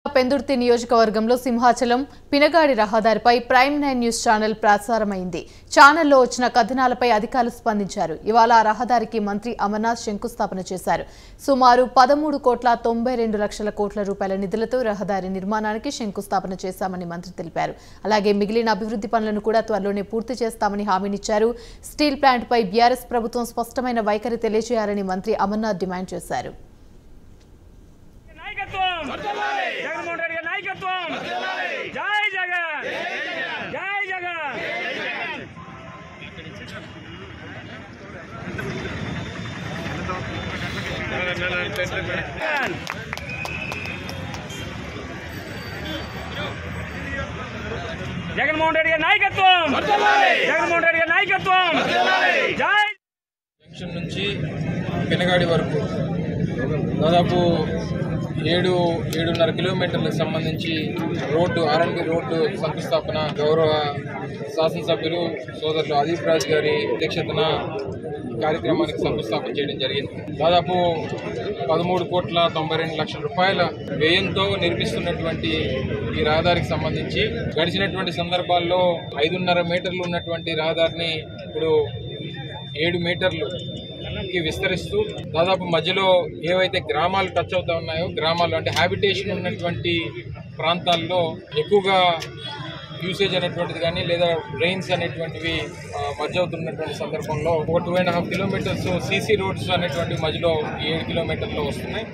పెందుర్తి నియోజకవర్గంలో సింహాచలం పినగాడి రహదారిపై prime 9 news channel ప్రసారమైంది. ఛానల్లో వచ్చిన కథనాలపై అధికారులు స్పందించారు. ఇవాళ ఆ రహదారికి మంత్రి అమర్నాథ్ శంకుస్థాపన చేశారు. సుమారు 13,92,00,000 కోట్ల రూపాయల నిధులతో రహదారి నిర్మాణానికి శంకుస్థాపన చేశామని మంత్రి తెలిపారు. అలాగే మిగిలిన అభివృద్ధి పనులను కూడా త్వరలోనే పూర్తి చేస్తామని హామీనిచ్చారు. స్టీల్ ప్లాంట్పై బీఆర్ఎస్ ప్రభుత్వం స్పష్టమైన వైఖరి తెలియజేయాలని మంత్రి అమర్నాథ్ డిమాండ్ చేశారు. జగన్మోహన్ రెడ్డి నాయకత్వం జై జగన్ జై జగన్ జగన్మోహన్ రెడ్డి నాయకత్వం జగన్మోహన్ రెడ్డి నాయకత్వం జై జంక్షన్ నుంచి పెనగాడి వరకు దాదాపు 7.5 కిలోమీటర్లకు సంబంధించి రోడ్డు ఆర్ఎన్బి రోడ్డు శంకుస్థాపన గౌరవ శాసనసభ్యులు సోదరులు అదీప్ రాజ్ గారి అధ్యక్షతన కార్యక్రమానికి శంకుస్థాపన చేయడం జరిగింది. దాదాపు 13,92,00,000 రూపాయల వ్యయంతో నిర్మిస్తున్నటువంటి ఈ రహదారికి సంబంధించి గడిచినటువంటి సందర్భాల్లో 5.5 మీటర్లు ఉన్నటువంటి రహదారిని ఇప్పుడు 7 మీటర్లు విస్తరిస్తూ దాదాపు మధ్యలో ఏవైతే గ్రామాలు టచ్ అవుతా ఉన్నాయో గ్రామాలు అంటే హ్యాబిటేషన్ ఉన్నటువంటి ప్రాంతాల్లో ఎక్కువగా యూసేజ్ అనేటువంటిది కానీ లేదా డ్రైన్స్ అనేటువంటివి మధ్య అవుతున్నటువంటి సందర్భంలో 2.5 కిలోమీటర్స్ సీసీ రోడ్స్ అనేటువంటి మధ్యలో 7 కిలోమీటర్లు వస్తున్నాయి.